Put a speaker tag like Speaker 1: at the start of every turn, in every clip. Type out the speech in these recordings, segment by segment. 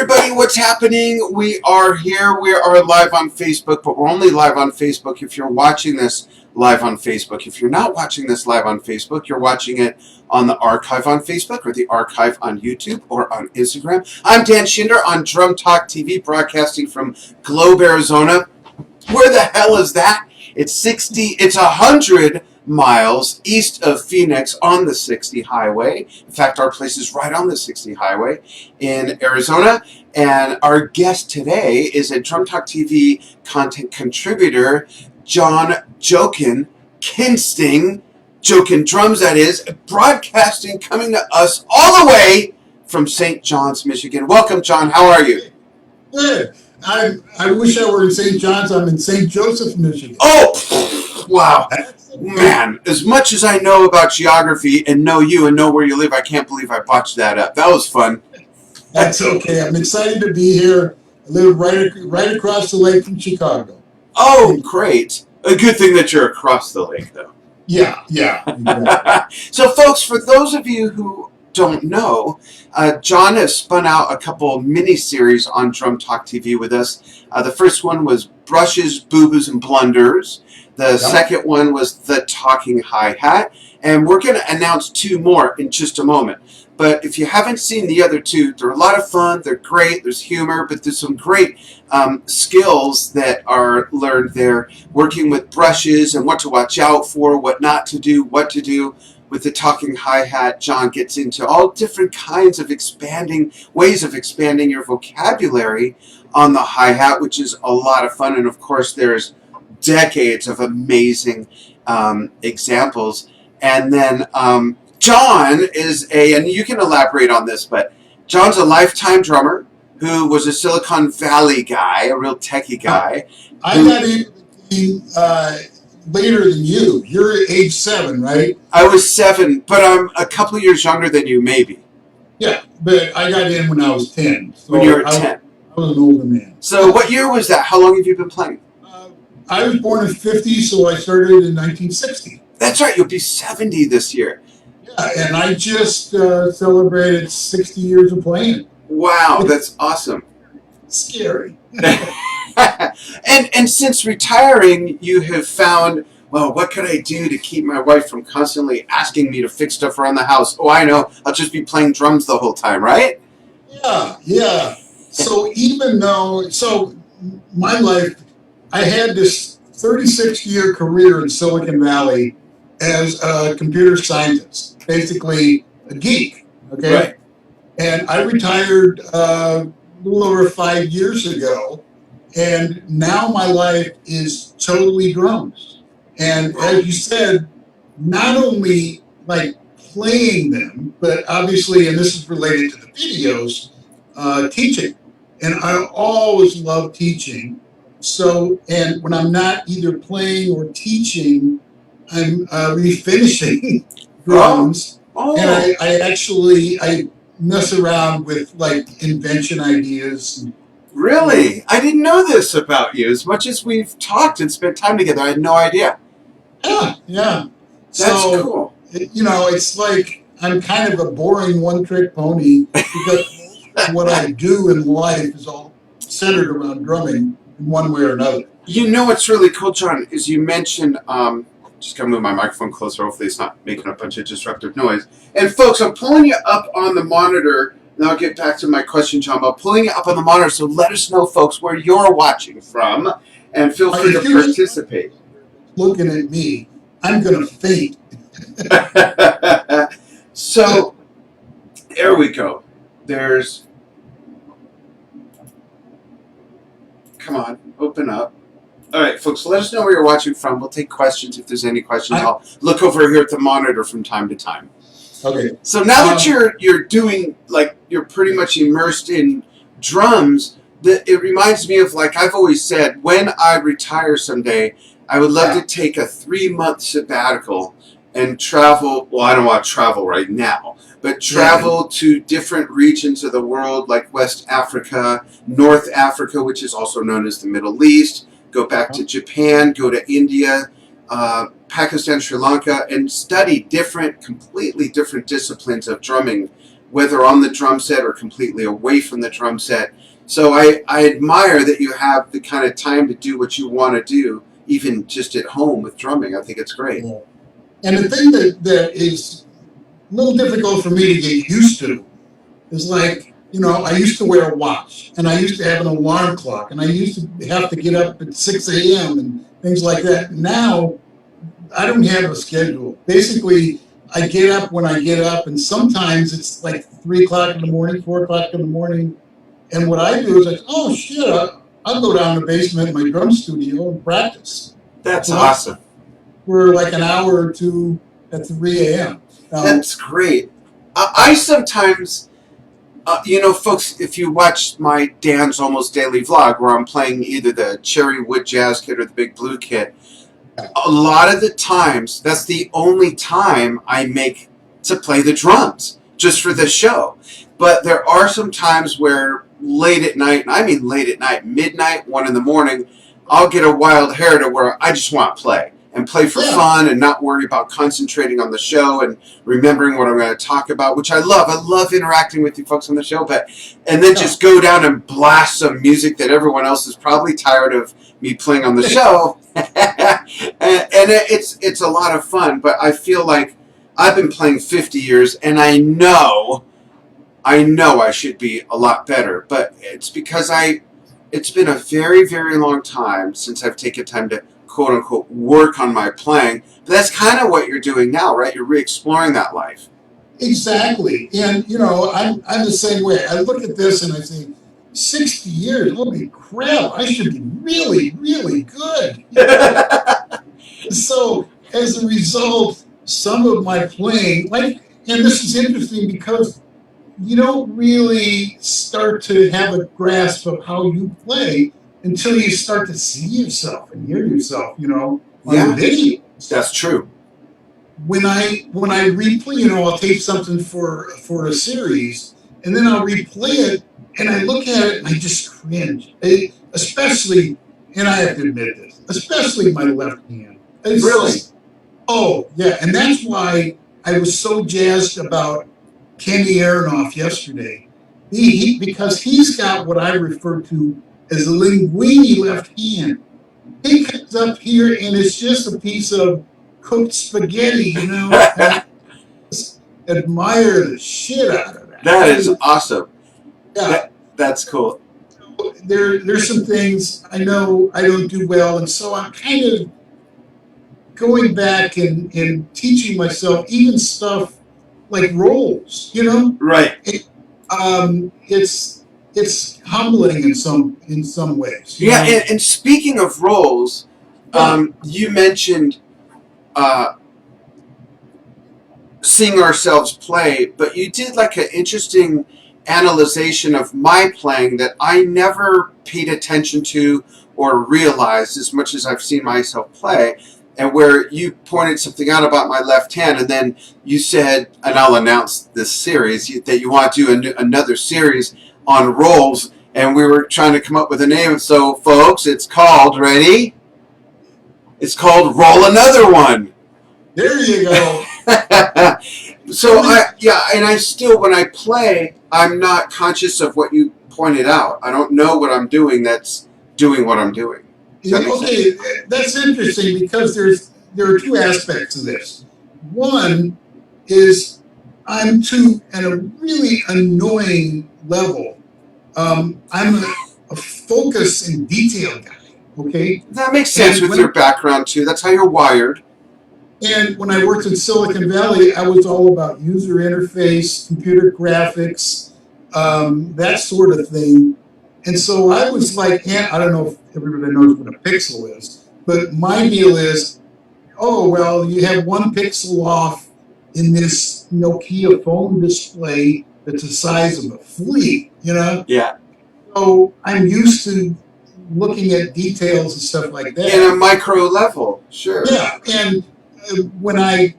Speaker 1: everybody, what's happening? We are here. We are live on Facebook, but we're only live on Facebook if you're watching this live on Facebook. If you're not watching this live on Facebook, you're watching it on the archive on Facebook or the archive on YouTube or on Instagram. I'm Dan Shinder on Drum Talk TV, broadcasting from Globe, Arizona. Where the hell is that? It's 100 miles east of Phoenix on the 60 highway. In fact, our place is right on the 60 highway in Arizona. And our guest today is a Drum Talk TV content contributor, JoKin Drums, that is, broadcasting, coming to us all the way from St. John's, Michigan. Welcome, John. How are you?
Speaker 2: Good. I wish I were in St. John's. I'm in St. Joseph, Michigan.
Speaker 1: Oh, wow. Man, as much as I know about geography and know you and know where you live, I can't believe I botched that up. That was fun.
Speaker 2: That's okay. I'm excited to be here. I live right across the lake from Chicago.
Speaker 1: Oh, great. A good thing that you're across the lake, though.
Speaker 2: Yeah. Exactly.
Speaker 1: So, folks, for those of you who don't know, John has spun out a couple mini-series on Drum Talk TV with us. The first one was Brushes, Boo-Boos and Blunders. The second one was The Talking Hi-Hat. And we're going to announce two more in just a moment. But if you haven't seen the other two, they're a lot of fun. They're great. There's humor, but there's some great skills that are learned there, working with brushes and what to watch out for, what not to do, what to do. With The Talking Hi-Hat, John gets into all different kinds of ways of expanding your vocabulary on the hi-hat, which is a lot of fun. And of course, there's decades of amazing examples. And then John is and you can elaborate on this, but John's a lifetime drummer who was a Silicon Valley guy, a real techie guy.
Speaker 2: I got in later than you. You're age 7, right?
Speaker 1: I was 7, but I'm a couple of years younger than you, maybe.
Speaker 2: Yeah, but I got in when I was 10. So
Speaker 1: when you were 10.
Speaker 2: I was an older man.
Speaker 1: So what year was that? How long have you been playing?
Speaker 2: I was born in 50, so I started in 1960.
Speaker 1: That's right. You'll be 70 this year.
Speaker 2: Yeah, and I just celebrated 60 years of playing.
Speaker 1: Wow, that's awesome.
Speaker 2: Scary.
Speaker 1: And since retiring, you have found, well, what could I do to keep my wife from constantly asking me to fix stuff around the house? Oh, I know. I'll just be playing drums the whole time, right?
Speaker 2: Yeah. So my life, I had this 36-year career in Silicon Valley as a computer scientist, basically a geek, okay?
Speaker 1: Right.
Speaker 2: And I retired a little over 5 years ago, and now my life is totally drums. And as you said, not only like playing them, but obviously, and this is related to the videos, teaching. And I always love teaching. So, and when I'm not either playing or teaching, I'm refinishing drums. And I mess around with like invention ideas.
Speaker 1: Really? I didn't know this about you. As much as we've talked and spent time together, I had no idea.
Speaker 2: Yeah.
Speaker 1: That's cool.
Speaker 2: It's like I'm kind of a boring one-trick pony because what I do in life is all centered around drumming in one way or another.
Speaker 1: You know what's really cool, John, is you mentioned, just going to move my microphone closer, hopefully it's not making a bunch of disruptive noise. And folks, I'm pulling you up on the monitor. Now I'll get back to my question, John. I'm pulling it up on the monitor, so let us know, folks, where you're watching from, and feel free to participate.
Speaker 2: Looking at me, I'm going to faint.
Speaker 1: So, there we go. Come on, open up. All right, folks, let us know where you're watching from. We'll take questions if there's any questions. I'll look over here at the monitor from time to time.
Speaker 2: Okay.
Speaker 1: So now that you're doing, like, you're pretty much immersed in drums, it reminds me of, like I've always said, when I retire someday, I would love to take a 3-month sabbatical and travel. Well, I don't want to travel right now, but travel to different regions of the world, like West Africa, North Africa, which is also known as the Middle East, go back to Japan, go to India, Pakistan, Sri Lanka, and study completely different disciplines of drumming whether on the drum set or completely away from the drum set. So I admire that you have the kind of time to do what you want to do, even just at home with drumming. I think it's great.
Speaker 2: Yeah. And the thing that is a little difficult for me to get used to is like, I used to wear a watch, and I used to have an alarm clock, and I used to have to get up at 6 a.m. and things like that. Now, I don't have a schedule. Basically, I get up when I get up, and sometimes it's like 3 o'clock in the morning, 4 o'clock in the morning. And what I do is oh shit, I'll go down to the basement of my drum studio and practice.
Speaker 1: That's awesome.
Speaker 2: For like an hour or two at 3 a.m.
Speaker 1: That's great. I sometimes, folks, if you watch my Dan's Almost Daily Vlog, where I'm playing either the Cherry Wood Jazz Kit or the Big Blue Kit, a lot of the times, that's the only time I make to play the drums, just for the show. But there are some times where late at night, and I mean late at night, midnight, 1 in the morning, I'll get a wild hair to where I just want to play and play for fun and not worry about concentrating on the show and remembering what I'm going to talk about, which I love. I love interacting with you folks on the show, and then just go down and blast some music that everyone else is probably tired of me playing on the show. and it's a lot of fun, but I feel like I've been playing 50 years, and I know I should be a lot better, but it's because it's been a very, very long time since I've taken time to quote unquote work on my playing. But that's kind of what you're doing now, right? You're re-exploring that life.
Speaker 2: Exactly. And I'm the same way. I look at this and I say, 60 years, holy crap, I should be really, really good. So as a result, some of my playing, and this is interesting because you don't really start to have a grasp of how you play until you start to see yourself and hear yourself, on the video.
Speaker 1: That's true.
Speaker 2: When I replay, I'll tape something for a series, and then I'll replay it, and I look at it and I just cringe. Especially, and I have to admit this, especially my left hand.
Speaker 1: Really?
Speaker 2: Oh, yeah. And that's why I was so jazzed about Kenny Aronoff yesterday. Because he's got what I refer to as a linguini left hand. He comes up here and it's just a piece of cooked spaghetti, I just admire the shit out of that.
Speaker 1: That is awesome.
Speaker 2: Yeah.
Speaker 1: That's cool.
Speaker 2: There's some things I know I don't do well, and so I'm kind of going back and teaching myself even stuff like rolls,
Speaker 1: Right.
Speaker 2: It's humbling in some ways.
Speaker 1: Yeah, and speaking of rolls, you mentioned seeing ourselves play, but you did like an interesting analyzation of my playing that I never paid attention to or realized as much as I've seen myself play, and where you pointed something out about my left hand, and then you said, and I'll announce this series, that you want to do another series on rolls, and we were trying to come up with a name. So, folks, it's called, ready? It's called Roll Another One.
Speaker 2: There you go.
Speaker 1: So, I still, when I play, I'm not conscious of what you pointed out. I don't know what I'm doing that's doing what I'm doing.
Speaker 2: Okay, that's interesting because there are two aspects of this. One is I'm at a really annoying level. I'm a focus and detail guy. Okay,
Speaker 1: that makes sense with your background too. That's how you're wired.
Speaker 2: And when I worked in Silicon Valley, I was all about user interface, computer graphics, that sort of thing. And so I was like, I don't know if everybody knows what a pixel is, but my deal is, oh, well, you have 1 pixel off in this Nokia phone display that's the size of a flea,
Speaker 1: Yeah.
Speaker 2: So I'm used to looking at details and stuff like that.
Speaker 1: In a micro level, sure.
Speaker 2: Yeah, and when I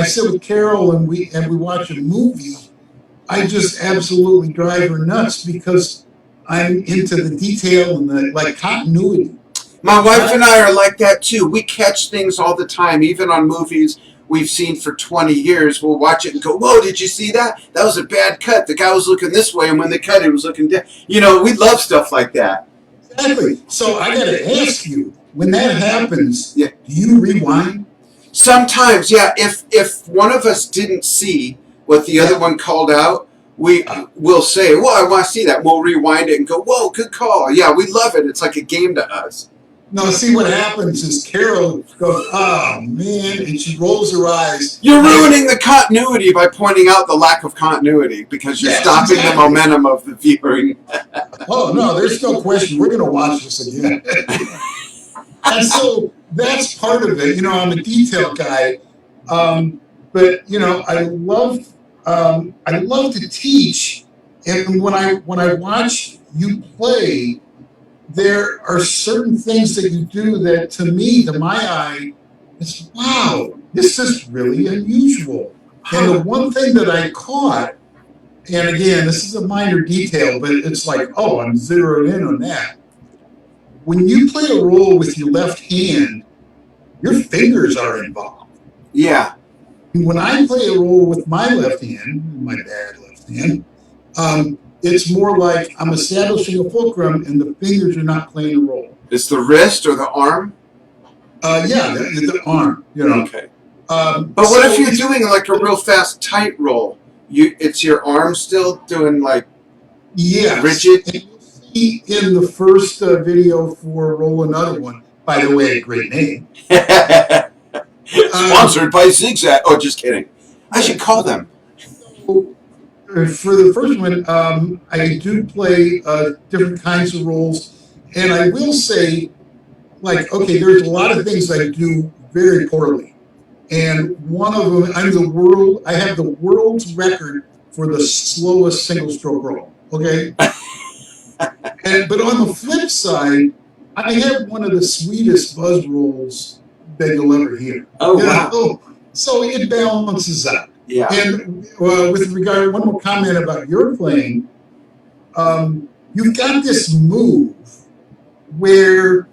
Speaker 2: sit with Carol and we watch a movie, I just absolutely drive her nuts because I'm into the detail and the continuity.
Speaker 1: My wife and I are like that too. We catch things all the time, even on movies we've seen for 20 years, we'll watch it and go, whoa, did you see that? That was a bad cut. The guy was looking this way, and when they cut, he was looking down. We love stuff like that.
Speaker 2: Exactly. So I got to ask you, when that happens,
Speaker 1: Yeah.
Speaker 2: do you rewind?
Speaker 1: Sometimes, yeah. If one of us didn't see what the other one called out, we'll say, well, I want to see that. We'll rewind it and go, whoa, good call. Yeah, we love it. It's like a game to us.
Speaker 2: No, see what happens is Carol goes, oh, man, and she rolls her eyes.
Speaker 1: You're ruining the continuity by pointing out the lack of continuity because you're stopping the momentum of the viewing.
Speaker 2: Oh, no, there's no question. We're going to watch this again. And so that's part of it. I'm a detail guy. But, I love to teach. And when I watch you play, there are certain things that you do that, to me, to my eye, it's, wow, this is really unusual. And the one thing that I caught, and again, this is a minor detail, but it's like, oh, I'm zeroing in on that. When you play a roll with your left hand, your fingers are involved.
Speaker 1: Yeah.
Speaker 2: When I play a roll with my left hand, my bad left hand, it's more like I'm establishing a fulcrum and the fingers are not playing a role.
Speaker 1: It's the wrist or the arm?
Speaker 2: Yeah, the arm,
Speaker 1: Okay. But what if you're doing like a real fast tight roll? It's your arm still doing like rigid?
Speaker 2: And you'll see in the first video for Roll Another One, by the way, great name.
Speaker 1: Sponsored by Zigzag. Oh, just kidding. I should call them.
Speaker 2: For the first one, I do play different kinds of roles, and I will say, like, okay, there's a lot of things I do very poorly, and one of them, I have the world's record for the slowest single stroke roll. Okay, but on the flip side, I have one of the sweetest buzz rolls that you'll ever hear.
Speaker 1: Oh, wow!
Speaker 2: So it balances out.
Speaker 1: Yeah.
Speaker 2: And with regard, one more comment about your playing, you've got this move where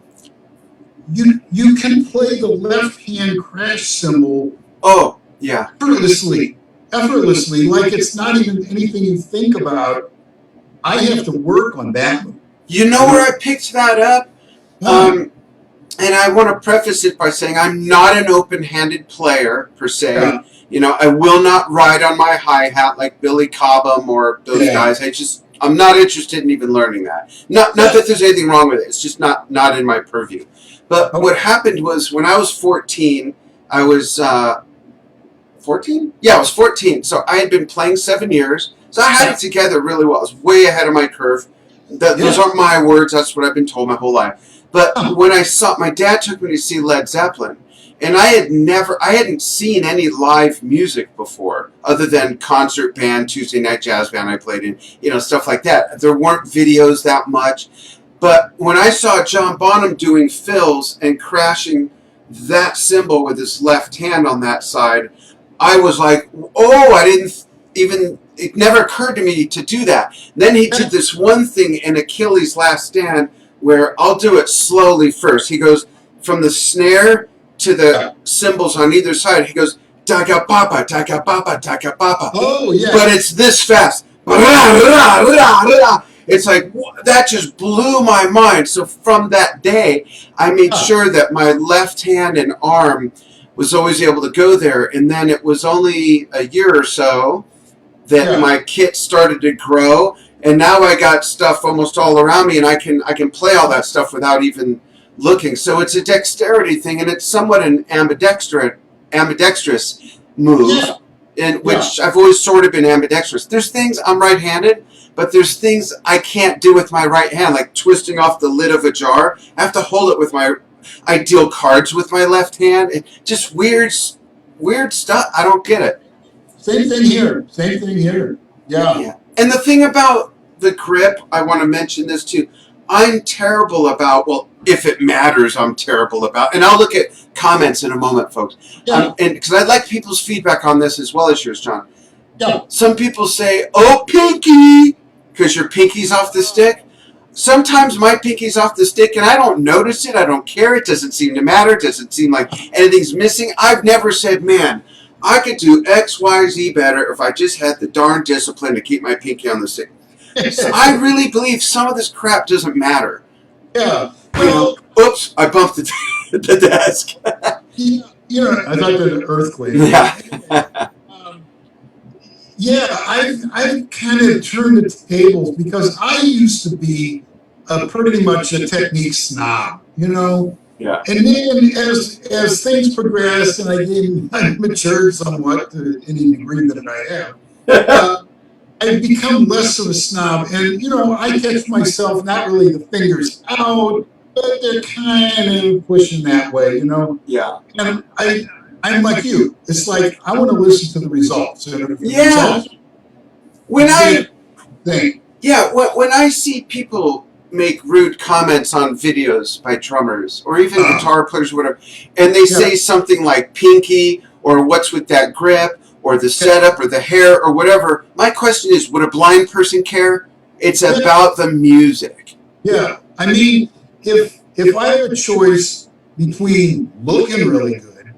Speaker 2: you can play the left hand crash cymbal.
Speaker 1: Oh, yeah.
Speaker 2: Effortlessly, like it's not even anything you think about. I have to work on that move.
Speaker 1: You know where I picked that up? And I want to preface it by saying I'm not an open-handed player, per se. Yeah. I will not ride on my hi-hat like Billy Cobham or those guys. I'm not interested in even learning that. Not that there's anything wrong with it. It's just not in my purview. But what happened was when I was 14, I was 14? Yeah, I was 14. So I had been playing 7 years. So I had it together really well. I was way ahead of my curve. Those aren't my words. That's what I've been told my whole life. But when my dad took me to see Led Zeppelin, and I hadn't seen any live music before, other than concert band, Tuesday night jazz band I played in, stuff like that. There weren't videos that much. But when I saw John Bonham doing fills and crashing that cymbal with his left hand on that side, I was like, oh, it never occurred to me to do that. Then he did this one thing in Achilles' Last Stand where I'll do it slowly first. He goes from the snare to the cymbals on either side. He goes, daga papa, daga papa, daga papa.
Speaker 2: Oh, yeah.
Speaker 1: But it's this fast. It's like, that just blew my mind. So from that day, I made sure that my left hand and arm was always able to go there. And then it was only a year or so that my kit started to grow. And now I got stuff almost all around me, and I can play all that stuff without even looking. So it's a dexterity thing, and it's somewhat an ambidextrous move, in which I've always sort of been ambidextrous. There's things I'm right-handed, but there's things I can't do with my right hand, like twisting off the lid of a jar. I have to hold it with I deal cards with my left hand. Just weird stuff. I don't get it.
Speaker 2: Same thing here. Yeah.
Speaker 1: And the thing about the grip, I want to mention this too. I'm terrible about, well, if it matters, I'm terrible about, and I'll look at comments in a moment, folks.
Speaker 2: Yeah.
Speaker 1: And because I'd like people's feedback on this as well as yours, John.
Speaker 2: Yeah.
Speaker 1: Some people say, oh, pinky, because your pinky's off the stick. sometimes my pinky's off the stick and I don't notice it. I don't care. It doesn't seem to matter. It doesn't seem like anything's missing. I've never said, man, I could do X, Y, Z better if I just had the darn discipline to keep my pinky on the stick. So I really believe some of this crap doesn't matter.
Speaker 2: Yeah.
Speaker 1: You know, oops, I bumped the desk.
Speaker 2: You know, I thought that an earthquake.
Speaker 1: Yeah.
Speaker 2: Yeah, I've kind of turned the tables because I used to be pretty much a technique snob, you know.
Speaker 1: Yeah.
Speaker 2: And then as things progressed and I matured somewhat to any degree that I have, I've become less of a snob. And, you know, I catch myself not really the fingers out, but they're kind of pushing that way, you know.
Speaker 1: Yeah.
Speaker 2: And I'm like you. It's like I want to listen to the results. And if the
Speaker 1: Yeah.
Speaker 2: results,
Speaker 1: When I
Speaker 2: think.
Speaker 1: Yeah, when I see people make rude comments on videos by drummers or even guitar players or whatever, and they say something like pinky or what's with that grip or the setup or the hair or whatever, my question is, would a blind person care? It's about the music.
Speaker 2: Yeah. I mean, if I have a choice between looking really good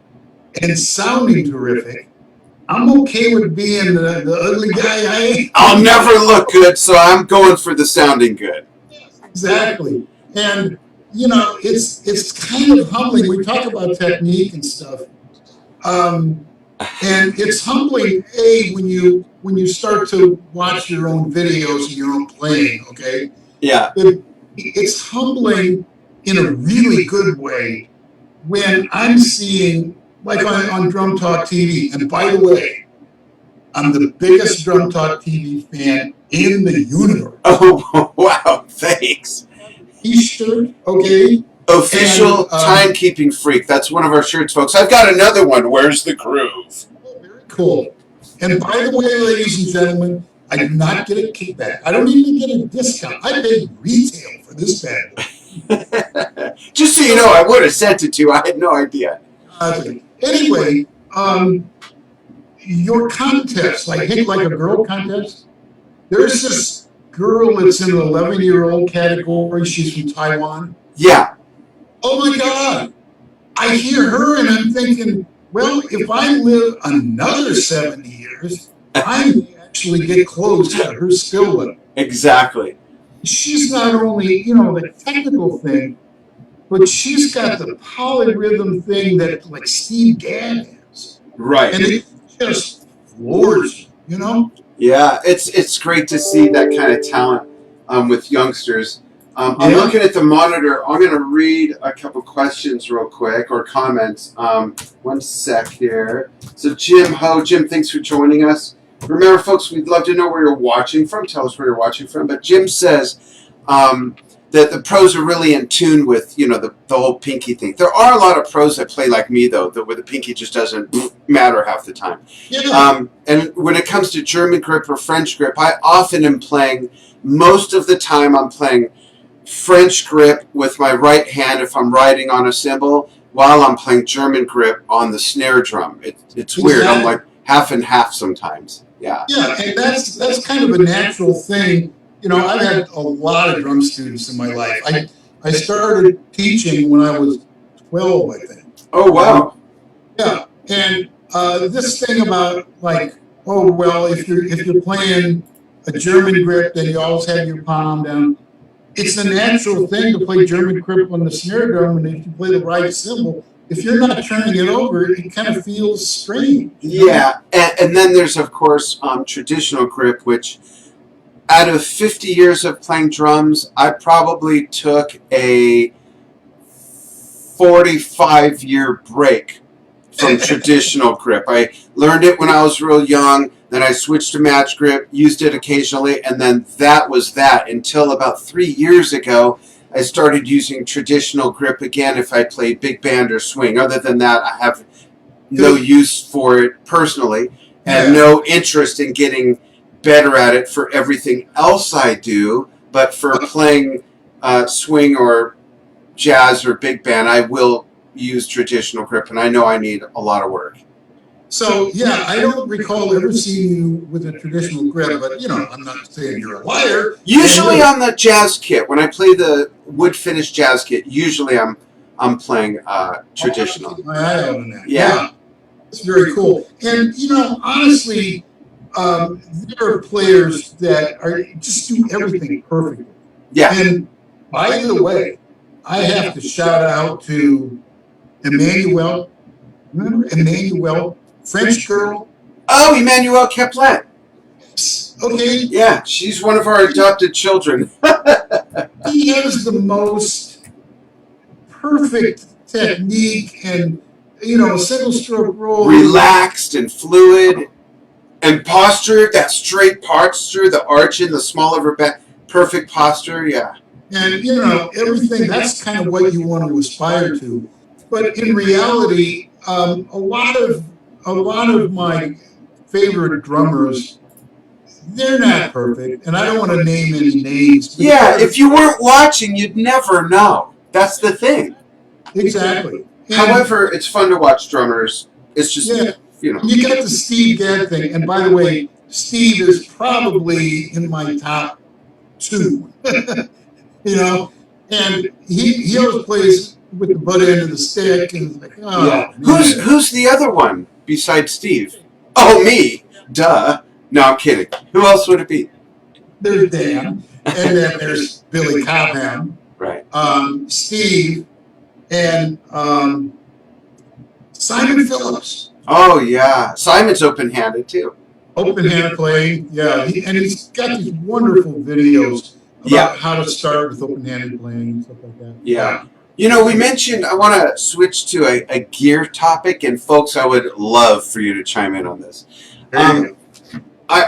Speaker 2: and sounding terrific, I'm okay with being the ugly guy.
Speaker 1: I'll never look good, so I'm going for the sounding good.
Speaker 2: Exactly. And, you know, it's kind of humbling. We talk about technique and stuff. And it's humbling, when you start to watch your own videos and your own playing, okay?
Speaker 1: Yeah.
Speaker 2: It's humbling in a really good way when I'm seeing, like on Drum Talk TV, and by the way, I'm the biggest Drum Talk TV fan in the universe.
Speaker 1: Oh, wow, thanks.
Speaker 2: T-shirt, okay?
Speaker 1: Official timekeeping freak. That's one of our shirts, folks. I've got another one. Where's the groove?
Speaker 2: Very cool. And by the way, ladies and gentlemen, I do not get a kickback. I don't even get a discount. I paid retail for this bag.
Speaker 1: Just so you know, I would have sent it to you. I had no idea.
Speaker 2: Anyway, your contest, like Hit Like a Girl contest, there's this girl that's in the 11-year-old category. She's from Taiwan.
Speaker 1: Yeah.
Speaker 2: Oh my God. I hear her and I'm thinking, well, if I live another 70 years, I may actually get close to her skill level.
Speaker 1: Exactly.
Speaker 2: She's not only, you know, the technical thing, but she's got the polyrhythm thing that like Steve Gadd has.
Speaker 1: Right.
Speaker 2: And it just floors you know?
Speaker 1: Yeah, it's great to see that kind of talent with youngsters. I'm looking at the monitor. I'm going to read a couple questions real quick, or comments. One sec here. So Jim Jim, thanks for joining us. Remember, folks, we'd love to know where you're watching from. Tell us where you're watching from. But Jim says that the pros are really in tune with, you know, the whole pinky thing. There are a lot of pros that play like me, though, where the pinky just doesn't matter half the time.
Speaker 2: Yeah.
Speaker 1: And when it comes to German grip or French grip, I often am playing, most of the time I'm playing French grip with my right hand if I'm riding on a cymbal, while I'm playing German grip on the snare drum. It's weird. I'm like half and half sometimes. Yeah.
Speaker 2: Yeah, and that's kind of a natural thing. You know, I've had a lot of drum students in my life. I started teaching when I was 12, I think.
Speaker 1: Oh, wow.
Speaker 2: Yeah, and this thing about like, oh well, if you're playing a German grip, then you always have your palm down. It's a natural thing to play German grip on the snare drum, and if you play the right cymbal, if you're not turning it over, it kind of feels strange.
Speaker 1: Yeah, and then there's, of course, traditional grip, which out of 50 years of playing drums, I probably took a 45-year break from traditional grip. I learned it when I was real young, then I switched to match grip, used it occasionally, and then that was that until about 3 years ago. I started using traditional grip again if I play big band or swing. Other than that, I have no use for it personally and no interest in getting better at it for everything else I do. But for playing swing or jazz or big band, I will use traditional grip, and I know I need a lot of work.
Speaker 2: So yeah, I don't recall ever seeing you with a traditional grip, but I'm not saying you're a liar.
Speaker 1: Usually on the jazz kit, when I play the wood finish jazz kit, usually I'm playing traditional.
Speaker 2: Keep my eye out on that.
Speaker 1: Yeah.
Speaker 2: It's very cool. And honestly, there are players that are just do everything perfectly.
Speaker 1: Yeah.
Speaker 2: And by the way, I have to shout out to Emmanuel. Remember Emmanuel, French girl?
Speaker 1: Oh, Emmanuel Caplet.
Speaker 2: Okay.
Speaker 1: Yeah, she's one of our adopted children.
Speaker 2: He has the most perfect technique and single stroke roll.
Speaker 1: Relaxed and fluid. And posture, that straight posture, the arch in the small of her back, perfect posture, yeah.
Speaker 2: And everything, that's kind of what you want to aspire to. But in reality, a lot of my favorite drummers, they're not perfect, and I don't want to name any names.
Speaker 1: Yeah, if you weren't watching, you'd never know. That's the thing.
Speaker 2: Exactly.
Speaker 1: However, it's fun to watch drummers. It's just,
Speaker 2: You got the Steve Gadd thing, and by the way, Steve is probably in my top 2. And he always plays with the butt end of the stick, and it's like, oh,
Speaker 1: yeah. Who's the other one besides Steve? Oh, me. Duh. No, I'm kidding. Who else would it be?
Speaker 2: There's Dan, and then there's Billy Cobham,
Speaker 1: right?
Speaker 2: Steve, and Simon Phillips.
Speaker 1: Oh yeah, Simon's open-handed too.
Speaker 2: Open-handed playing, yeah, and he's got these wonderful videos about how to start with open-handed playing and stuff like that.
Speaker 1: Yeah. We mentioned, I want to switch to a gear topic, and folks, I would love for you to chime in on this.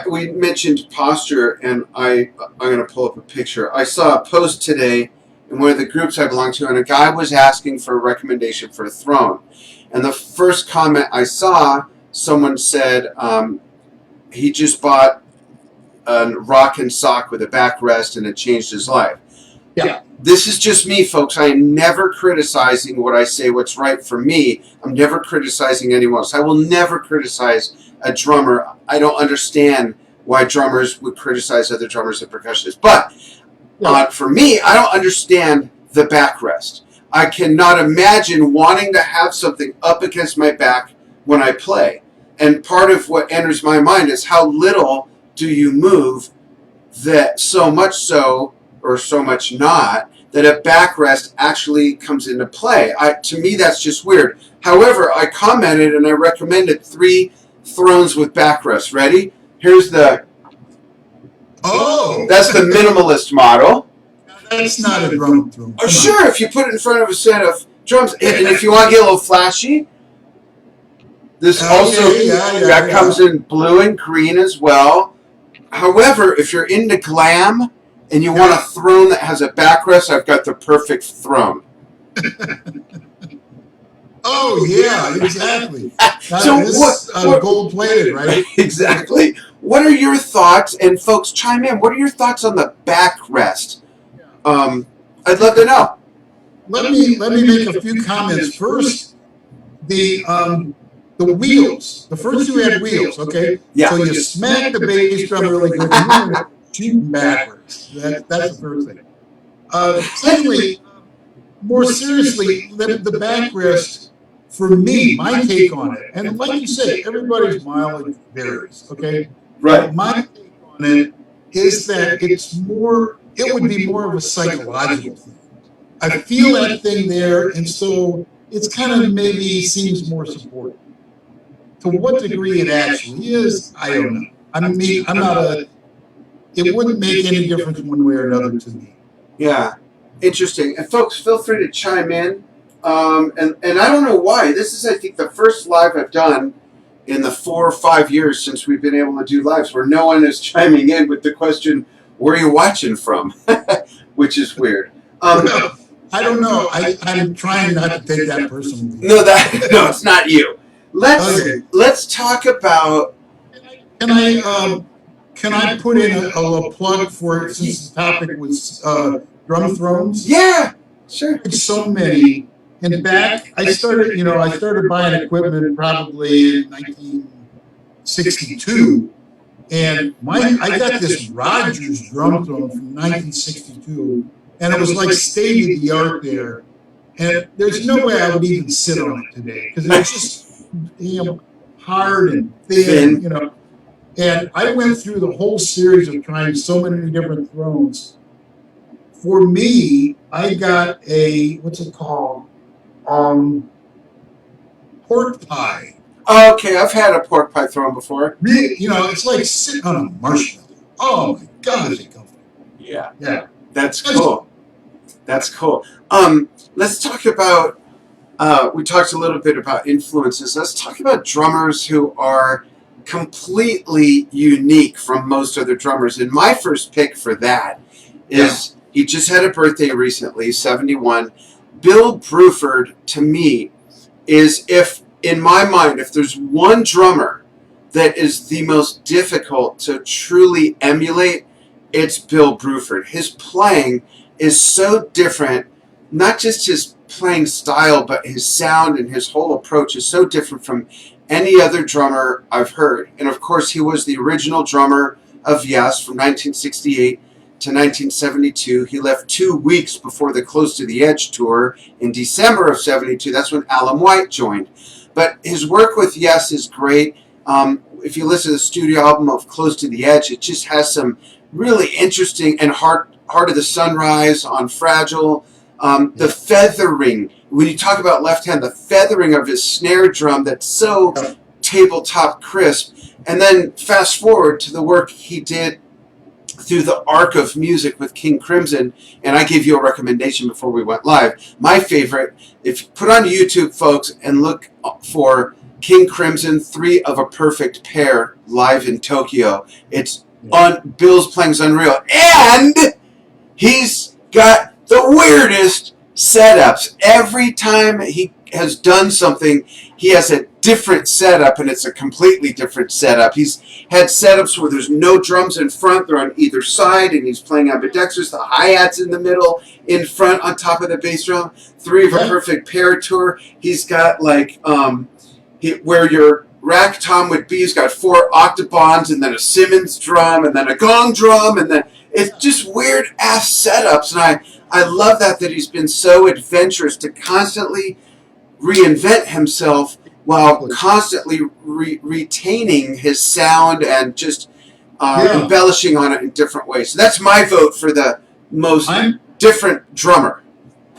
Speaker 1: We mentioned posture, and I'm going to pull up a picture. I saw a post today in one of the groups I belong to, and a guy was asking for a recommendation for a throne. And the first comment I saw, someone said he just bought a rock and sock with a backrest, and it changed his life.
Speaker 2: Yeah.
Speaker 1: This is just me, folks. I'm never criticizing what I say, what's right for me. I'm never criticizing anyone else. I will never criticize a drummer. I don't understand why drummers would criticize other drummers and percussionists. But for me, I don't understand the backrest. I cannot imagine wanting to have something up against my back when I play. And part of what enters my mind is how little do you move that so much so, or so much not, that a backrest actually comes into play. To me, that's just weird. However, I commented and I recommended 3 thrones with backrest. Ready? Here's the...
Speaker 2: Oh!
Speaker 1: That's the minimalist model.
Speaker 2: That's not a drum throne.
Speaker 1: Oh, sure, if you put it in front of a set of drums. And if you want to get a little flashy, this comes in blue and green as well. However, if you're into glam and you want a throne that has a backrest, I've got the perfect throne.
Speaker 2: Oh, yeah, exactly.
Speaker 1: So what
Speaker 2: gold plated, right?
Speaker 1: Exactly. What are your thoughts? And folks, chime in. What are your thoughts on the backrest? I'd love to know.
Speaker 2: Let me make a few comments. First, the wheels. The first 2 had wheels, okay?
Speaker 1: Yeah.
Speaker 2: So you smack the bass drum really good and you're shooting backwards. That's the first thing. Secondly, more seriously, the backrest, for me, my take on it, and like you say, everybody's mileage varies, okay?
Speaker 1: Right.
Speaker 2: My take on it is that it would be more of a psychological thing. I feel that thing there, and so it's kind of maybe seems more supportive. To what degree it actually is, I don't know. I mean, it wouldn't make any difference one way or another to me.
Speaker 1: Yeah, interesting. And folks, feel free to chime in. And I don't know why. This is, I think, the first live I've done in the 4 or 5 years since we've been able to do lives where no one is chiming in with the question, where are you watching from? Which is weird.
Speaker 2: I don't know. I'm trying not to take that personally.
Speaker 1: No, it's not you. Let's talk about.
Speaker 2: Can I put in a plug for it, since the topic was drum thrones?
Speaker 1: Yeah, sure.
Speaker 2: So many, And back, I started buying equipment probably in 1962. And I got this Rogers drum throne from 1962, and it was like state of the art there. And there's no way I would even sit on it today because it's just hard and thin, And I went through the whole series of trying so many different thrones. For me, I got a, what's it called? Pork pie.
Speaker 1: Okay, I've had a pork pie throne before.
Speaker 2: Really, it's like sitting on a marshmallow. Oh my God, is it comfortable?
Speaker 1: Yeah.
Speaker 2: Yeah.
Speaker 1: That's cool. That's cool. Let's talk about, we talked a little bit about influences. Let's talk about drummers who are completely unique from most other drummers. And my first pick for that is, he just had a birthday recently, 71. Bill Bruford, to me, is, in my mind, if there's one drummer that is the most difficult to truly emulate, it's Bill Bruford. His playing is so different, not just his playing style, but his sound and his whole approach is so different from any other drummer I've heard. And of course, he was the original drummer of Yes from 1968 to 1972. He left 2 weeks before the Close to the Edge tour in December of 72. That's when Alan White joined. But his work with Yes is great. If you listen to the studio album of Close to the Edge, it just has some really interesting, and Heart of the Sunrise on Fragile. The feathering, when you talk about Left Hand, the feathering of his snare drum that's so tabletop crisp. And then fast forward to the work he did through the arc of music with King Crimson, and I gave you a recommendation before we went live. My favorite, if you put on YouTube, folks, and look for King Crimson 3 of a Perfect Pair live in Tokyo. It's on, Bill's playing's unreal. And he's got the weirdest setups. Every time he has done something, he has a different setup, and it's a completely different setup. He's had setups where there's no drums in front, they're on either side, and he's playing ambidextrous, the hi-hats in the middle, in front, on top of the bass drum. 3 of a Perfect Pair tour, he's got like, where your rack tom would be, he's got 4 octobons, and then a Simmons drum, and then a gong drum, and then it's just weird-ass setups, and I love that he's been so adventurous to constantly reinvent himself while constantly retaining his sound and just embellishing on it in different ways. So that's my vote for the most different drummer.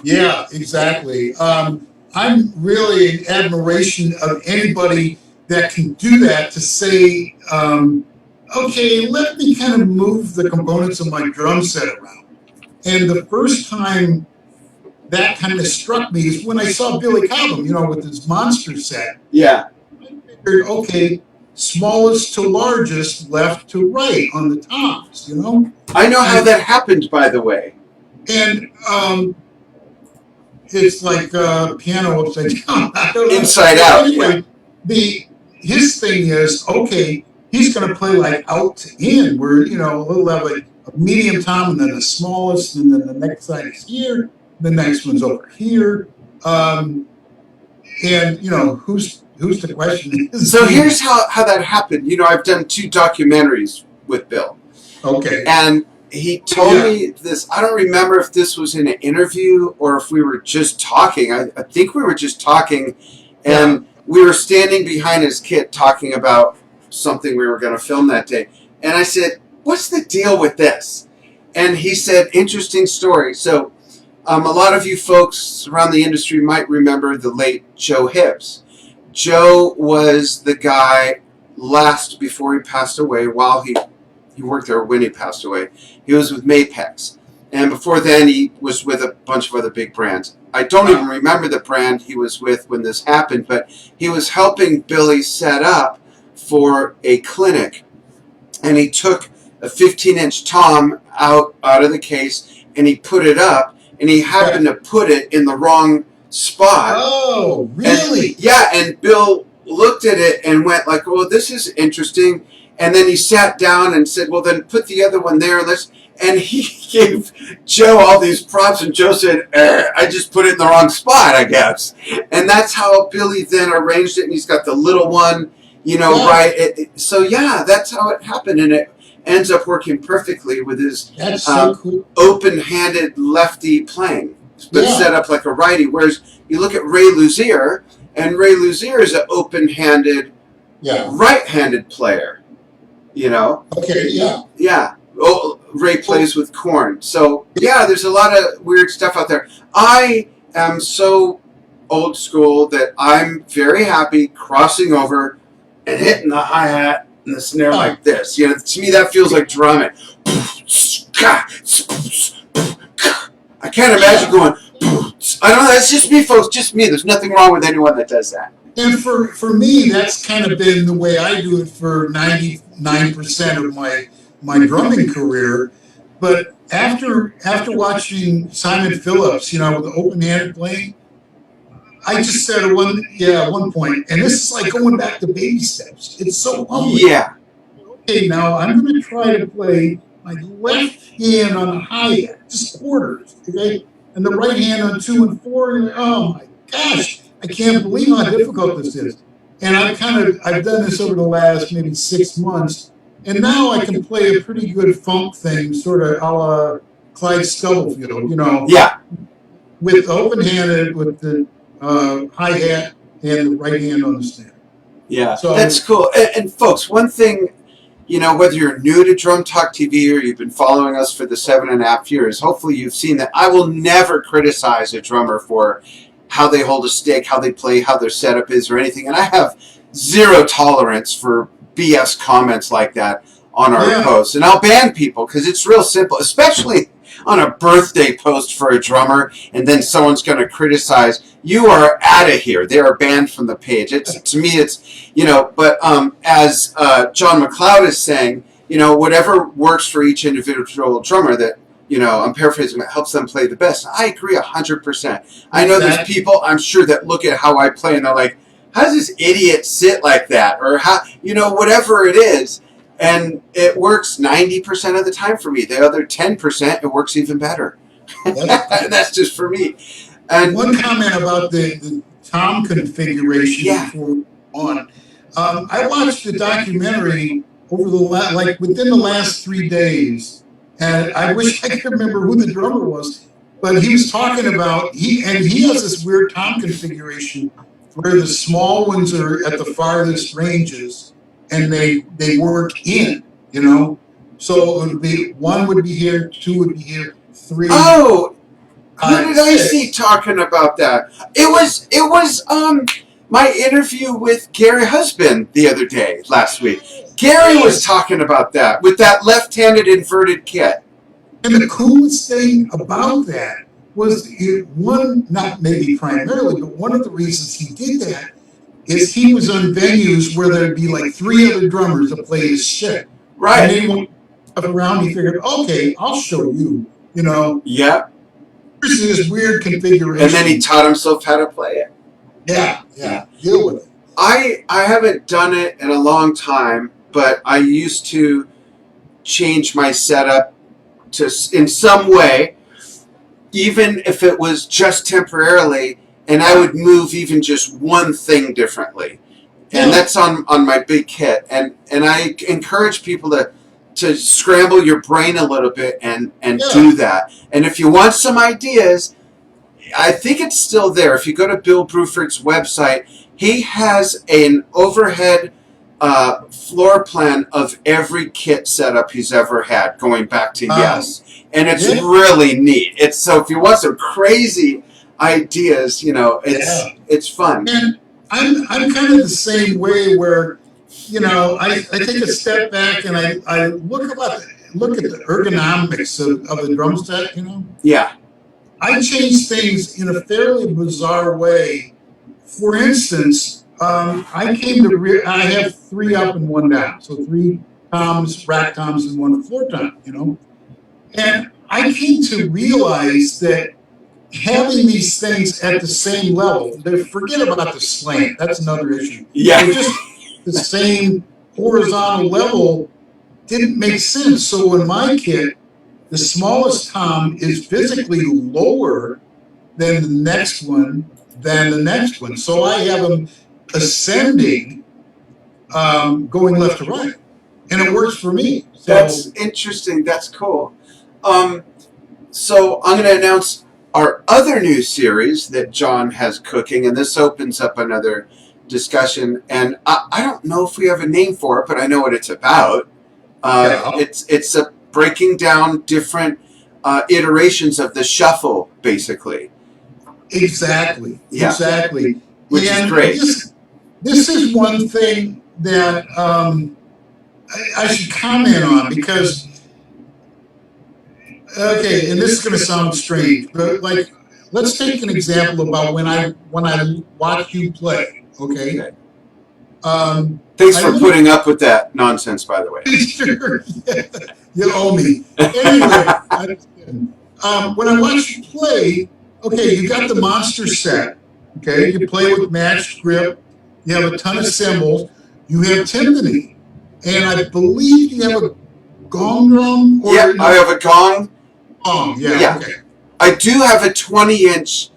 Speaker 2: Yeah, exactly. I'm really in admiration of anybody that can do that, to say, okay, let me kind of move the components of my drum set around. And the first time that kind of struck me is when I saw Billy Cobham, with his monster set.
Speaker 1: Yeah.
Speaker 2: I figured, okay, smallest to largest, left to right on the toms,
Speaker 1: I know how that happened, by the way.
Speaker 2: And it's like piano upside down.
Speaker 1: Inside out.
Speaker 2: Anyway, his thing is, okay, he's going to play like out to in, where, he'll have like a medium tom and then the smallest, and then the next side is here, the next one's over here. And, who's the question?
Speaker 1: So here's how that happened. I've done 2 documentaries with Bill.
Speaker 2: Okay.
Speaker 1: And he told me this. I don't remember if this was in an interview or if we were just talking. I think we were just talking, and we were standing behind his kit talking about something we were going to film that day. And I said, "What's the deal with this?" And he said, "Interesting story." So a lot of you folks around the industry might remember the late Joe Hibbs. Joe was the guy last before he passed away. While he worked there when he passed away, he was with Mapex. And before then, he was with a bunch of other big brands. I don't even remember the brand he was with when this happened, but he was helping Billy set up for a clinic. And he took a 15-inch tom out of the case, and he put it up, and he happened to put it in the wrong spot.
Speaker 2: Oh, really?
Speaker 1: And Bill looked at it and went like, "Oh, this is interesting." And then he sat down and said, well, then put the other one there. And he gave Joe all these props, and Joe said, I just put it in the wrong spot, I guess. And that's how Billy then arranged it, and he's got the little one, right? So, yeah, that's how it happened, and it ends up working perfectly with his
Speaker 2: Cool.
Speaker 1: open-handed lefty playing, but set up like a righty. Whereas you look at Ray Luzier, and Ray Luzier is an open-handed, right-handed player,
Speaker 2: Okay,
Speaker 1: Yeah. Oh, Ray plays with Korn. So, yeah, there's a lot of weird stuff out there. I am so old school that I'm very happy crossing over and hitting the hi-hat and the snare like this. To me, that feels like drumming. I can't imagine going, I don't know, that's just me, folks, just me. There's nothing wrong with anyone that does that.
Speaker 2: And for me, that's kind of been the way I do it for 99% of my drumming career. But after watching Simon Phillips, with the open-handed playing, I just said at one point, and this is like going back to baby steps. It's so humbling.
Speaker 1: Yeah.
Speaker 2: Okay, now I'm going to try to play my left hand on the hi-hat, just quarters, okay, and the right hand on 2 and 4. And oh my gosh, I can't believe how difficult this is. And I've done this over the last maybe 6 months, and now I can play a pretty good funk thing, sort of a la Clyde Stubblefield,
Speaker 1: Yeah.
Speaker 2: with open-handed, with the hi-hat and the right hand on the snare.
Speaker 1: Yeah, so that's cool. And folks, one thing, whether you're new to Drum Talk TV or you've been following us for the 7.5 years, hopefully you've seen that I will never criticize a drummer for how they hold a stick, how they play, how their setup is, or anything. And I have zero tolerance for BS comments like that on our posts. And I'll ban people because it's real simple, especially on a birthday post for a drummer, and then someone's going to criticize, you are out of here. They are banned from the page. To me, it's, but as John McLeod is saying, whatever works for each individual drummer that, I'm paraphrasing, it helps them play the best. I agree 100%. I know there's people, I'm sure, that look at how I play and they're like, how does this idiot sit like that? Or how, whatever it is. And it works 90% of the time for me. The other 10%, it works even better. That's just for me. And
Speaker 2: one comment about the tom configuration before on. I watched the documentary within the last 3 days, and I wish I could remember who the drummer was, but he was talking about he has this weird tom configuration where the small ones are at the farthest ranges. And they work in, So it would be 1 would be here, 2 would be here, 3.
Speaker 1: Oh, who did I see talking about that? It was my interview with Gary Husband the other day, last week. Gary was talking about that with that left-handed inverted kit.
Speaker 2: And the coolest thing about that was not maybe primarily, but one of the reasons he did that is he was on venues where there'd be like 3 other drummers that play his shit.
Speaker 1: Right.
Speaker 2: And they went around, he figured, okay, I'll show you,
Speaker 1: Yeah.
Speaker 2: There's this weird configuration.
Speaker 1: And then he taught himself how to play it.
Speaker 2: Yeah. Deal with it.
Speaker 1: I haven't done it in a long time, but I used to change my setup in some way, even if it was just temporarily, and I would move even just one thing differently. And that's on my big kit. And I encourage people to scramble your brain a little bit and do that. And if you want some ideas, I think it's still there. If you go to Bill Bruford's website, he has an overhead floor plan of every kit setup he's ever had, going back to Yes. And it's really neat. So if you want some crazy ideas, it's fun.
Speaker 2: And I'm kind of the same way where, I take a step back and I look at the ergonomics of the drum set,
Speaker 1: Yeah.
Speaker 2: I change things in a fairly bizarre way. For instance, I have 3 up and 1 down. So 3 toms, rack toms, and 1 floor tom, And I came to realize that having these things at the same level, forget about the slant. That's another issue.
Speaker 1: Yeah.
Speaker 2: They're just the same horizontal level didn't make sense. So in my kit, the smallest tom is physically lower than the next one, So I have them ascending, going left to right, and it works for me. So,
Speaker 1: That's interesting. That's cool. So I'm going to announce our other new series that Jon has cooking, and this opens up another discussion. And I don't know if we have a name for it, but I know what it's about. It's a breaking down different iterations of the shuffle, basically.
Speaker 2: Exactly.
Speaker 1: Yeah.
Speaker 2: Exactly.
Speaker 1: Which is great.
Speaker 2: This is one thing that I should comment on, because, okay, and this is going to sound strange, but like, let's take an example about when I watch you play. Okay.
Speaker 1: Thanks for putting up with that nonsense, by the way.
Speaker 2: Sure. You owe me. Anyway, when I watch you play, okay, you got the monster set. Okay, you play with matched grip. You have a ton of cymbals. You have timpani, and I believe you have a gong drum.
Speaker 1: Yeah, I have a gong.
Speaker 2: Yeah. Okay.
Speaker 1: I do have a 20-inch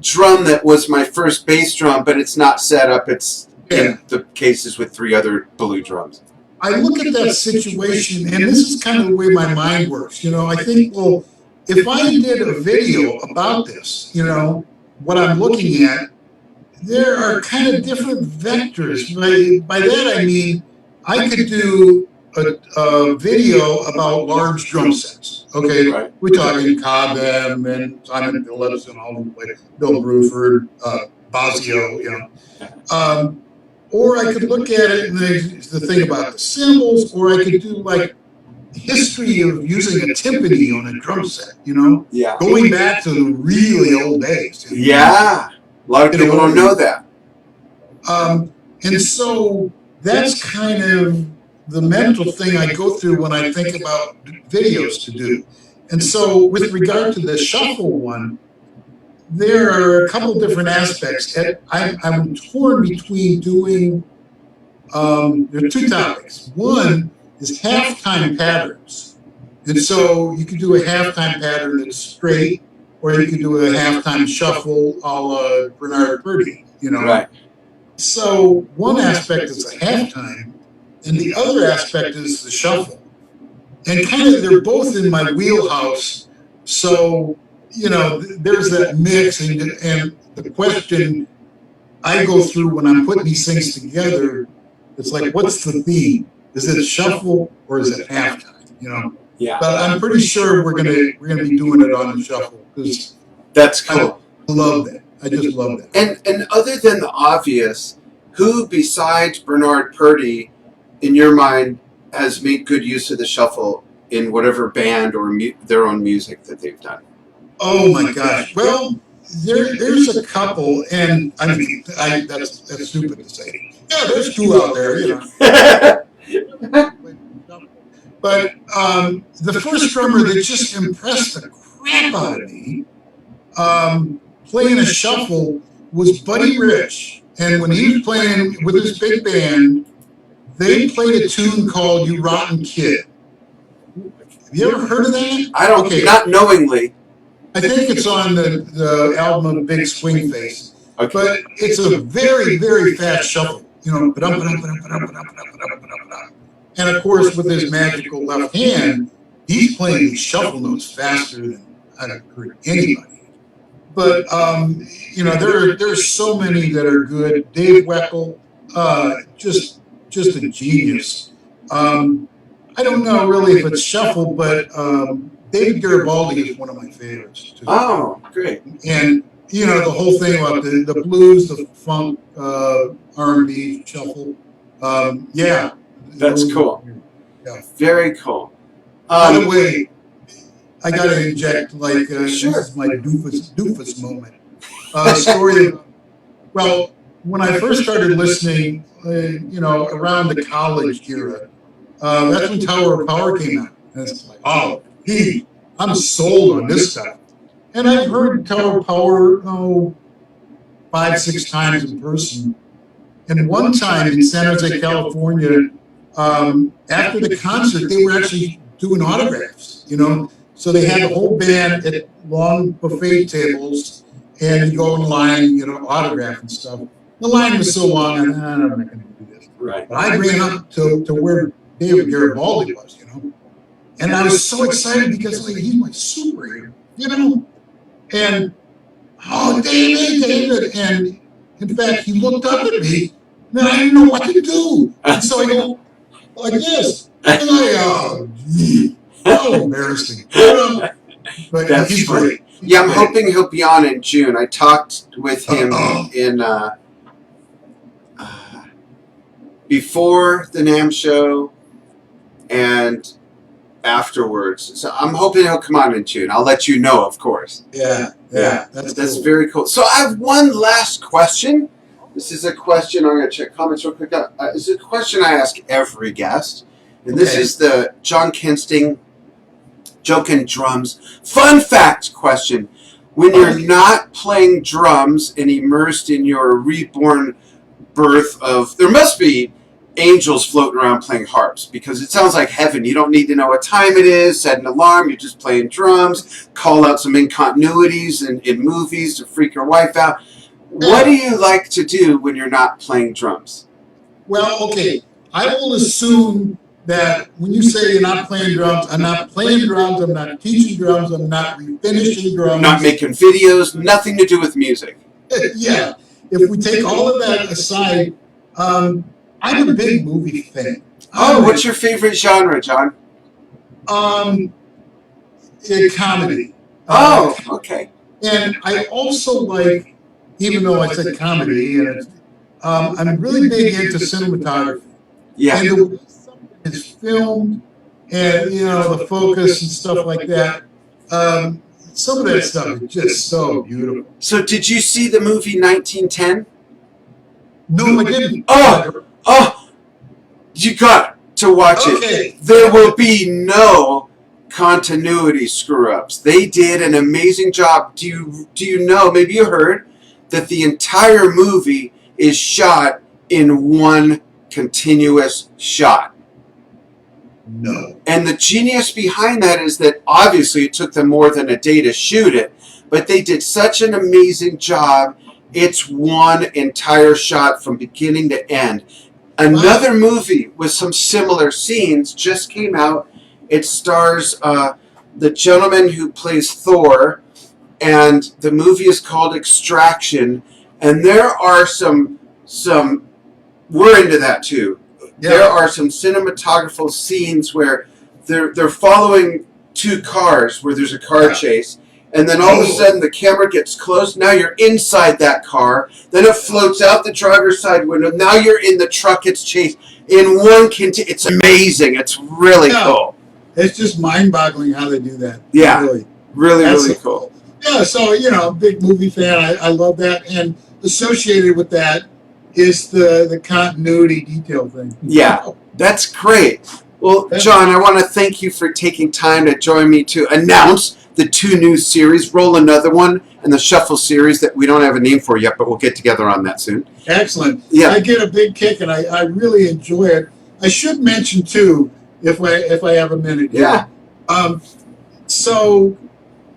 Speaker 1: drum that was my first bass drum, but it's not set up. It's in the cases with 3 other blue drums.
Speaker 2: I look at that situation, and this is kind of the way my mind works. I think, well, if I did a video about this, what I'm looking at, there are kind of different vectors. By that I mean, I could do a video about large drum sets. Okay,
Speaker 1: Right.
Speaker 2: we're talking Cobham and Simon Phillips and all like Bill Bruford, Basio, or I could look at it and the thing about the cymbals, or I could do like history of using a timpani on a drum set,
Speaker 1: Yeah.
Speaker 2: going back to the really old days.
Speaker 1: Yeah. A lot of people don't know that.
Speaker 2: And so that's kind of the mental thing I go through when I think about videos to do. And so with regard to the shuffle one, there are a couple different aspects. I'm torn between doing, there are 2 topics. One is halftime patterns. And so you could do a halftime pattern that's straight, or you could do a halftime shuffle a la Bernard Purdie,
Speaker 1: Right.
Speaker 2: So one aspect is a halftime, and the other aspect is the shuffle. And kind of they're both in my wheelhouse. So, there's that mix, and the question I go through when I'm putting these things together, it's like, what's the theme? Is it shuffle or is it halftime?
Speaker 1: Yeah.
Speaker 2: But I'm pretty sure we're gonna be doing it on the shuffle, because
Speaker 1: That's cool.
Speaker 2: I love that. I just love that.
Speaker 1: And other than the obvious, who besides Bernard Purdie, in your mind, has made good use of the shuffle in whatever band or their own music that they've done?
Speaker 2: Oh my gosh! Well, there's a couple, and I mean, that's stupid to say. Yeah, there's 2 out there, But the first drummer that just impressed the crap out of me, playing a shuffle, was Buddy Rich. And when he was playing with his big band, they played a tune called "You Rotten Kid." Have you ever heard of that?
Speaker 1: I don't. Okay. Not knowingly.
Speaker 2: I think it's on the album Big Swing Face.
Speaker 1: Okay.
Speaker 2: But it's a very, very fast shuffle. And of course, with his magical left hand, he's playing these shuffle notes faster than I've heard anybody. But there's so many that are good. Dave Weckl, just a genius. I don't know really if it's shuffle, but David Garibaldi is one of my favorites too.
Speaker 1: Oh, great!
Speaker 2: And the whole thing about the blues, the funk, R&B shuffle. Yeah,
Speaker 1: that's cool.
Speaker 2: Yeah.
Speaker 1: Very cool.
Speaker 2: By the way, I got to inject sure. This is my doofus moment. Story. Well, when I first started listening, around the college era, that's when Tower of Power came out. And it's like, oh, I'm sold on this stuff. And I've heard Tower of Power 5-6 times in person. And one time in San Jose, California, after the concert, they were actually doing autographs, So they had the whole band at long buffet tables, and you go in line and get an autograph and stuff. The line was so long, and I'm not going to do this.
Speaker 1: Right.
Speaker 2: But I ran up to where David Garibaldi was, And I was so excited because he's my superhero, And, oh, David. And in fact, he looked up at me, and I didn't know what to do. And so I go like this. And how embarrassing. But
Speaker 1: That's
Speaker 2: he's
Speaker 1: funny.
Speaker 2: great.
Speaker 1: Yeah, I'm hoping he'll be on in June. I talked with him in before the NAMM show and afterwards. So I'm hoping he'll come on in June. I'll let you know, of course.
Speaker 2: Yeah. That's cool.
Speaker 1: Very cool. So I have one last question. This is a question. I'm going to check comments real quick. It's a question I ask every guest. And this is the Jon Kinsting JoKin Drums fun fact question. When you're not playing drums and immersed in your reborn birth of, there must be angels floating around playing harps, because it sounds like heaven. You don't need to know what time it is, set an alarm, you're just playing drums, call out some incontinuities in movies to freak your wife out. What do you like to do when you're not playing drums?
Speaker 2: Well, okay, I will assume that when you say you're not playing drums, I'm not playing drums, I'm not teaching drums, I'm not refinishing drums.
Speaker 1: Not making videos, nothing to do with music.
Speaker 2: Yeah, if we take all of that aside, I'm a big movie fan.
Speaker 1: What's your favorite genre, John?
Speaker 2: Comedy.
Speaker 1: Okay.
Speaker 2: And I also like, even though I said comedy, and I'm really big into cinematography.
Speaker 1: Yeah.
Speaker 2: And the way something is filmed, and the focus and stuff like that. Some of that stuff is just so beautiful.
Speaker 1: So did you see the movie 1910?
Speaker 2: No, I didn't.
Speaker 1: You got to watch it. There will be no continuity screw-ups. They did an amazing job. Do you know, maybe you heard, that the entire movie is shot in one continuous shot?
Speaker 2: No.
Speaker 1: And the genius behind that is that obviously it took them more than a day to shoot it, but they did such an amazing job. It's one entire shot from beginning to end. Another movie with some similar scenes just came out. It stars the gentleman who plays Thor, and the movie is called Extraction. And there are some we're into that too. Yeah. There are some cinematographical scenes where they're following two cars where there's a car chase. And then all of a sudden the camera gets close. Now you're inside that car. Then it floats out the driver's side window. Now you're in the truck it's chased. In one it's amazing. It's really cool.
Speaker 2: It's just mind-boggling how they do that.
Speaker 1: Yeah, really cool.
Speaker 2: Yeah, so, big movie fan. I love that. And associated with that is the continuity detail thing.
Speaker 1: Yeah, that's great. Well, John, I want to thank you for taking time to join me to announce the 2 new series, Roll Another One, and the Shuffle series that we don't have a name for yet, but we'll get together on that soon.
Speaker 2: Excellent.
Speaker 1: Yeah.
Speaker 2: I get a big kick, and I really enjoy it. I should mention, too, if I have a minute here.
Speaker 1: Yeah.
Speaker 2: So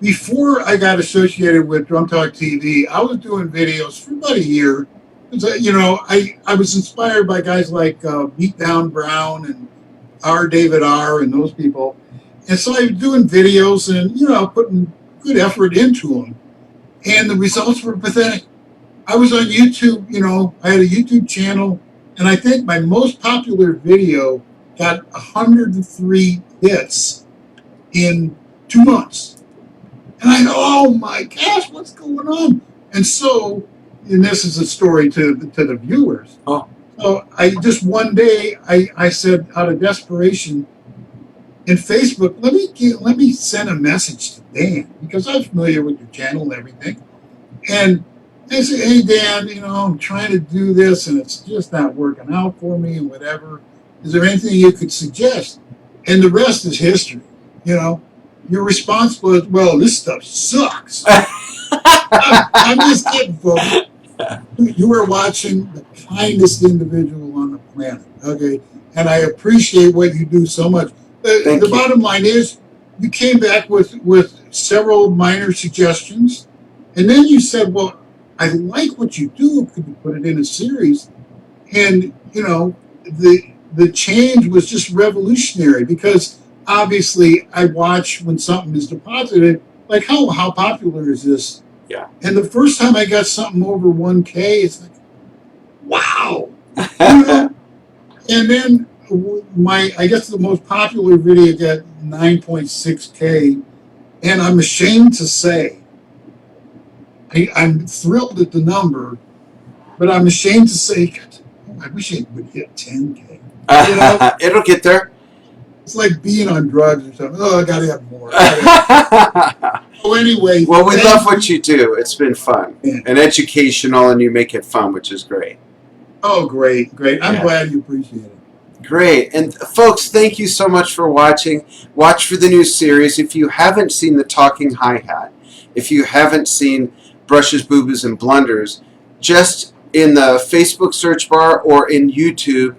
Speaker 2: before I got associated with Drum Talk TV, I was doing videos for about a year. I was inspired by guys like Beatdown Brown and David R. and those people. And so I was doing videos and, putting good effort into them. And the results were pathetic. I was on YouTube, I had a YouTube channel, and I think my most popular video got 103 hits in 2 months. And I go, oh my gosh, what's going on? And so, and this is a story to the viewers. So I just one day I said, out of desperation, in Facebook, let me send a message to Dan, because I'm familiar with your channel and everything. And I said, hey Dan, I'm trying to do this and it's just not working out for me and whatever. Is there anything you could suggest? And the rest is history. Your response was, well, this stuff sucks. I'm just kidding, folks. You were watching the kindest individual on the planet. Okay. And I appreciate what you do so much.
Speaker 1: Thank
Speaker 2: The
Speaker 1: you.
Speaker 2: bottom line is, you came back with several minor suggestions, and then you said, "Well, I like what you do. Could you put it in a series?" And the change was just revolutionary, because obviously I watch when something is deposited, like how popular is this?
Speaker 1: Yeah.
Speaker 2: And the first time I got something over 1K, it's like, wow. You know, and then I guess the most popular video got 9.6K, and I'm ashamed to say, I'm thrilled at the number, but I'm ashamed to say, God, I wish I would hit 10K. You know,
Speaker 1: It'll get there.
Speaker 2: it's like being on drugs or something. Oh, I gotta have more. So anyway,
Speaker 1: Well, we love
Speaker 2: thank
Speaker 1: what you do. It's been fun
Speaker 2: Yeah.
Speaker 1: and educational, and you make it fun, which is great.
Speaker 2: Oh, great. I'm
Speaker 1: Yeah.
Speaker 2: glad you appreciate it.
Speaker 1: Great. And folks, thank you so much for watching. Watch for the new series. If you haven't seen The Talking Hi-Hat, if you haven't seen Brushes, Boo-Boos and Blunders, just in the Facebook search bar or in YouTube,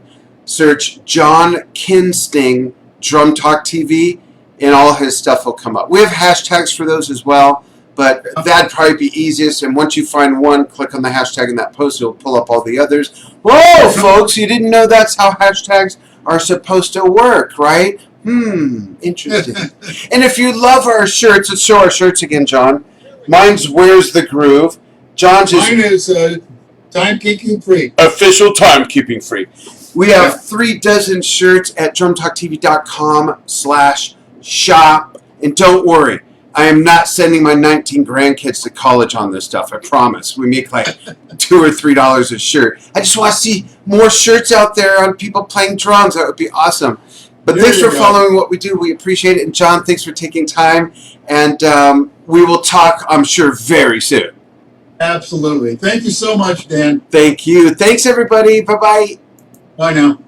Speaker 1: search Jon Kinsting Drum Talk TV, and all his stuff will come up. We have hashtags for those as well, but that'd probably be easiest. And once you find one, click on the hashtag in that post. It'll pull up all the others. Whoa, folks, you didn't know that's how hashtags are supposed to work, right? Interesting. And if you love our shirts, let's show our shirts again, John. Mine's Where's the Groove. John's is
Speaker 2: Mine is timekeeping free.
Speaker 1: official timekeeping free. We have 36 shirts at drumtalktv.com/shop. And don't worry, I am not sending my 19 grandkids to college on this stuff. I promise. We make like $2 or $3 a shirt. I just want to see more shirts out there on people playing drums. That would be awesome. But
Speaker 2: There
Speaker 1: thanks
Speaker 2: you
Speaker 1: for
Speaker 2: go.
Speaker 1: following what we do. We appreciate it. And John, thanks for taking time. And we will talk, I'm sure, very soon.
Speaker 2: Absolutely. Thank you so much, Dan.
Speaker 1: Thank you. Thanks, everybody. Bye-bye.
Speaker 2: Bye now.